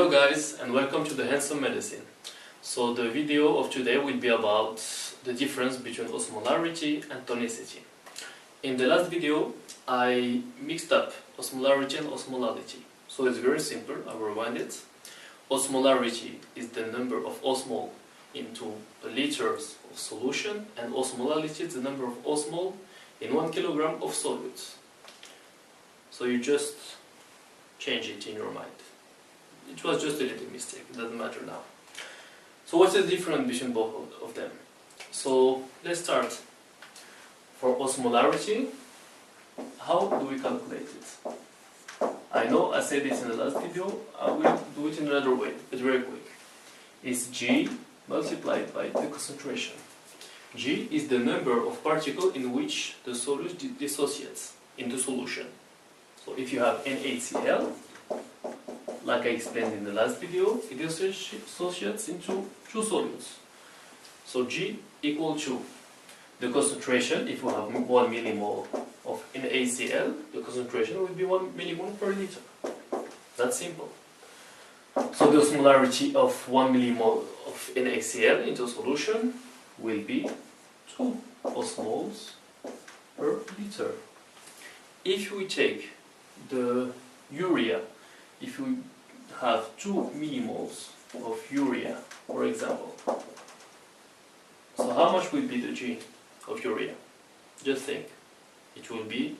Hello guys, and welcome to the Handsome Medicine. So the video of today will be about the difference between osmolarity and tonicity. In the last video I mixed up osmolarity and osmolality. So it's very simple, I will rewind it. Osmolarity is the number of osmol into liters of solution, and osmolality is the number of osmol in 1 kilogram of solute. So you just change it in your mind. It was just a little mistake, it doesn't matter now. So what's the difference between both of them? So let's start. For osmolarity, how do we calculate it? I know I said this in the last video, I will do it in another way, but very quick. It's G multiplied by the concentration. G is the number of particles in which the solute dissociates into solution. So if you have NaCl, like I explained in the last video, it dissociates into two solutes. So G equal to the concentration. If you have 1 millimole of NaCl, the concentration will be 1 millimole per liter. That's simple. So the osmolarity of 1 millimole of NaCl into solution will be 2 osmoles per liter. If we take the urea, if we have 2 millimoles of urea, for example, so how much will be the G of urea? Just think. It will be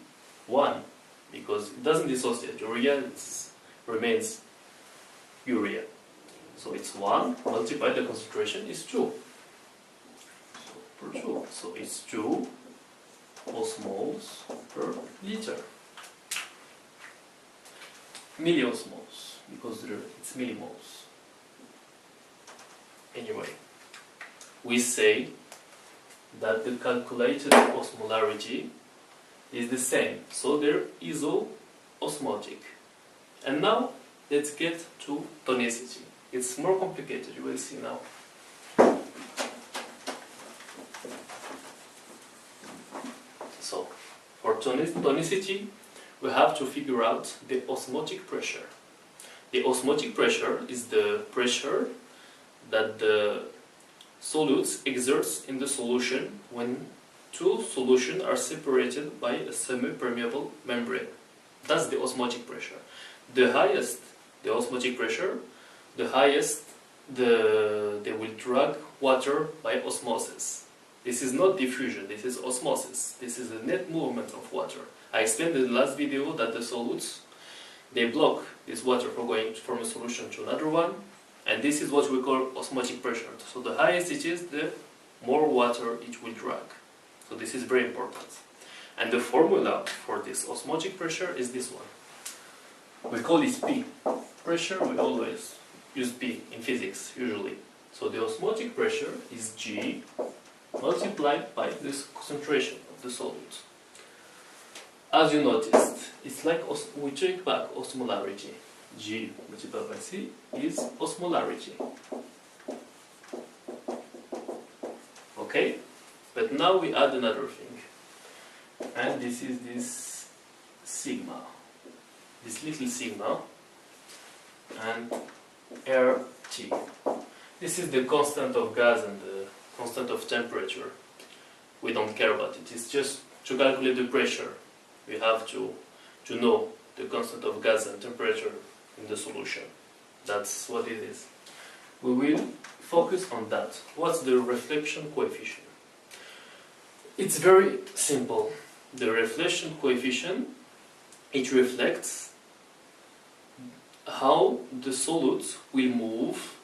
1, because it doesn't dissociate. Urea remains urea. So it's 1 multiplied the concentration is 2. So per 2. So it's 2 osmoles per liter. Milliosmoles, because it's millimoles. Anyway, we say that the calculated osmolarity is the same, so they're iso-osmotic. And now let's get to tonicity. It's more complicated, you will see now. So, for tonicity, we have to figure out the osmotic pressure. The osmotic pressure is the pressure that the solutes exerts in the solution when two solutions are separated by a semi-permeable membrane. That's the osmotic pressure. The highest the osmotic pressure, the highest they will drag water by osmosis. This is not diffusion, this is osmosis. This is a net movement of water. I explained in the last video that the solutes, they block this water from going from a solution to another one, and this is what we call osmotic pressure. So the highest it is, the more water it will drag. So this is very important. And the formula for this osmotic pressure is this one. We call it P. Pressure, we always use P in physics, usually. So the osmotic pressure is G multiplied by this concentration of the solute. As you noticed, it's like we take back osmolarity. G multiplied by C is osmolarity. Okay? But now we add another thing. And this is this sigma. This little sigma. And RT. This is the constant of gas and the constant of temperature. We don't care about it. It's just to calculate the pressure. We have to know the constant of gas and temperature in the solution. That's what it is. We will focus on that. What's the reflection coefficient? It's very simple. The reflection coefficient, it reflects how the solute will move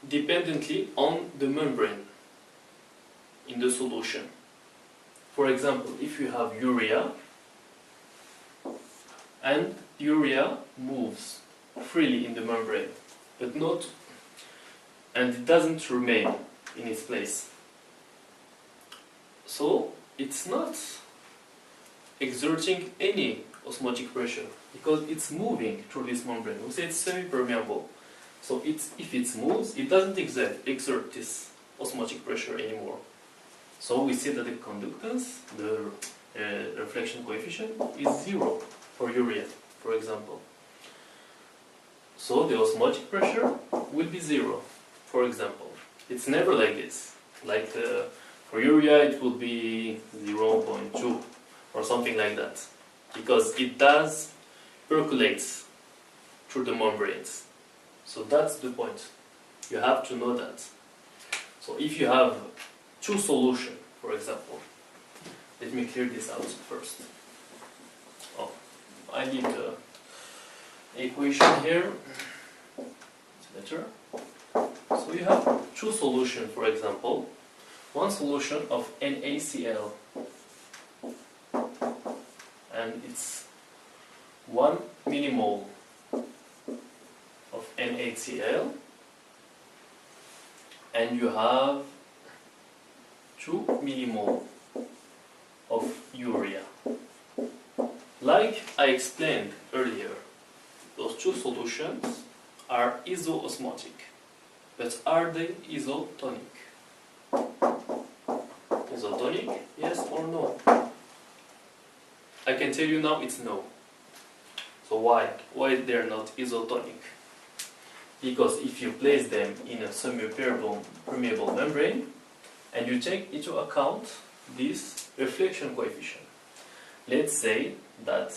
dependently on the membrane in the solution. For example, if you have urea, and urea moves freely in the membrane, but not, and it doesn't remain in its place. So it's not exerting any osmotic pressure, because it's moving through this membrane. We say it's semi-permeable. So if it moves, it doesn't exert this osmotic pressure anymore. So we see that the conductance, the reflection coefficient, is 0 for urea, for example. So the osmotic pressure will be 0, for example. It's never like this. Like for urea it would be 0.2 or something like that. Because it does percolates through the membranes. So that's the point. You have to know that. So if you have two solutions, for example, let me clear this out first. Oh, I need the equation here. It's better. So you have two solutions, for example. One solution of NaCl, and it's 1 millimole of NaCl, and you have 2 millimole of urea. Like I explained earlier, those two solutions are isoosmotic, but are they isotonic? Isotonic, yes or no? I can tell you now it's no. So why? Why they're not isotonic? Because if you place them in a semi-permeable membrane and you take into account this reflection coefficient, let's say that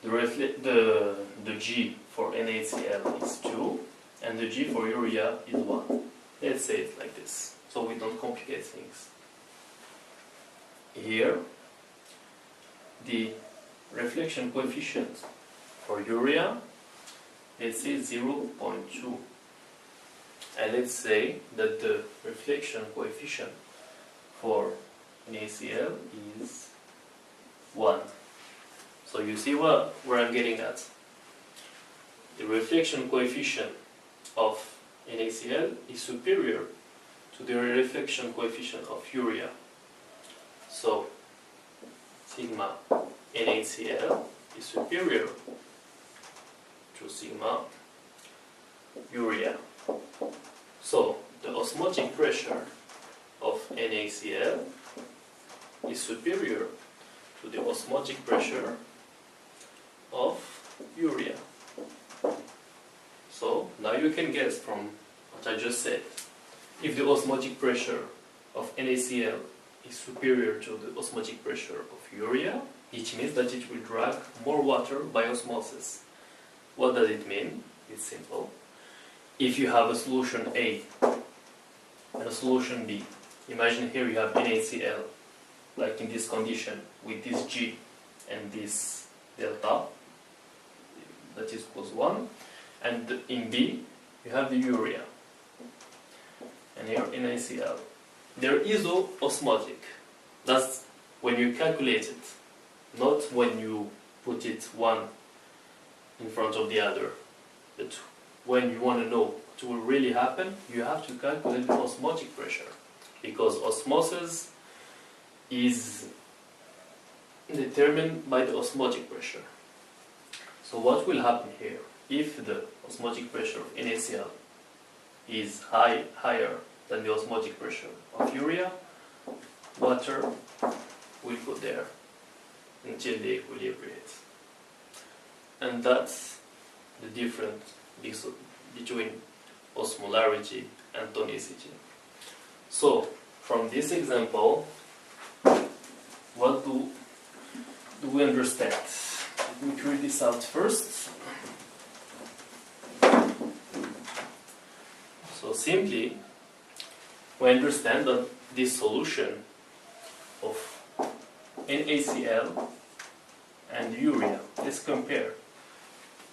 the G for NaCl is 2 and the G for urea is 1. Let's say it like this, so we don't complicate things. Here, the reflection coefficient for urea, let's say 0.2. And let's say that the reflection coefficient for NaCl is 1. So you see where I'm getting at. The reflection coefficient of NaCl is superior to the reflection coefficient of urea. So sigma NaCl is superior to sigma urea. So the osmotic pressure of NaCl is superior to the osmotic pressure of urea. So now you can guess from what I just said. If the osmotic pressure of NaCl is superior to the osmotic pressure of urea, it means that it will drag more water by osmosis. What does it mean? It's simple. If you have a solution A and a solution B, imagine here you have NaCl, like in this condition, with this G and this delta, that is equals 1, and in B you have the urea, and here NaCl. They're isoosmotic. That's when you calculate it, not when you put it one in front of the other. But when you want to know what will really happen, you have to calculate the osmotic pressure, because osmosis is determined by the osmotic pressure. So what will happen here? If the osmotic pressure of NaCl is higher than the osmotic pressure of urea, water will go there until they equilibrate. And that's the difference between osmolarity and tonicity. So, from this example, what do we understand? Let me clear this out first. So simply, we understand that this solution of NaCl and urea, let's compare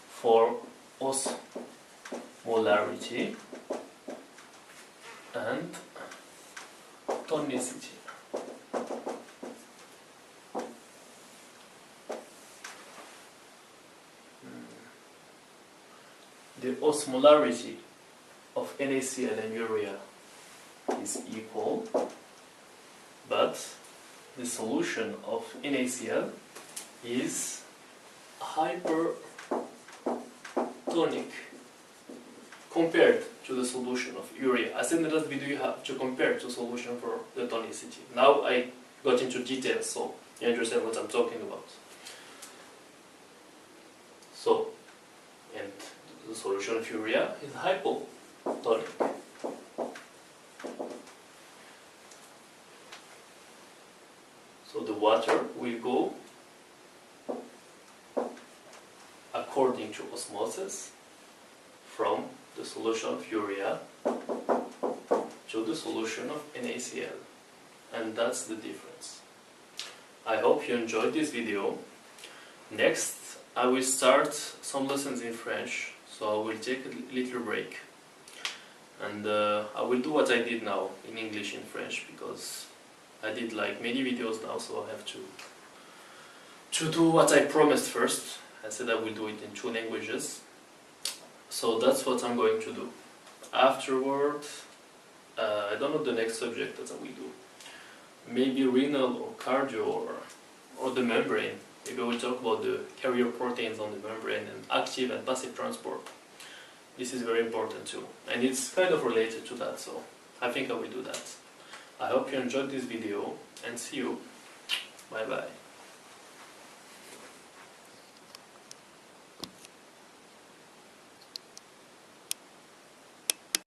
for osmolarity and tonicity. The osmolarity of NaCl and urea is equal, but the solution of NaCl is hypertonic compared to the solution of urea. I said in the last video you have to compare to solution for the tonicity. Now I got into details, so you understand what I'm talking about. So, and the solution of urea is hypotonic. So the water will go according to osmosis from the solution of urea to the solution of NaCl, and that's the difference. I hope you enjoyed this video. Next I will start some lessons in French, so I will take a little break and I will do what I did now in English in French, because I did like many videos now, so I have to do what I promised first. I said I will do it in 2 languages, so that's what I'm going to do. Afterward, I don't know the next subject that I will do. Maybe renal or cardio or the membrane. Maybe we'll talk about the carrier proteins on the membrane and active and passive transport. This is very important too, and it's kind of related to that, so I think I will do that. I hope you enjoyed this video, and see you. Bye bye.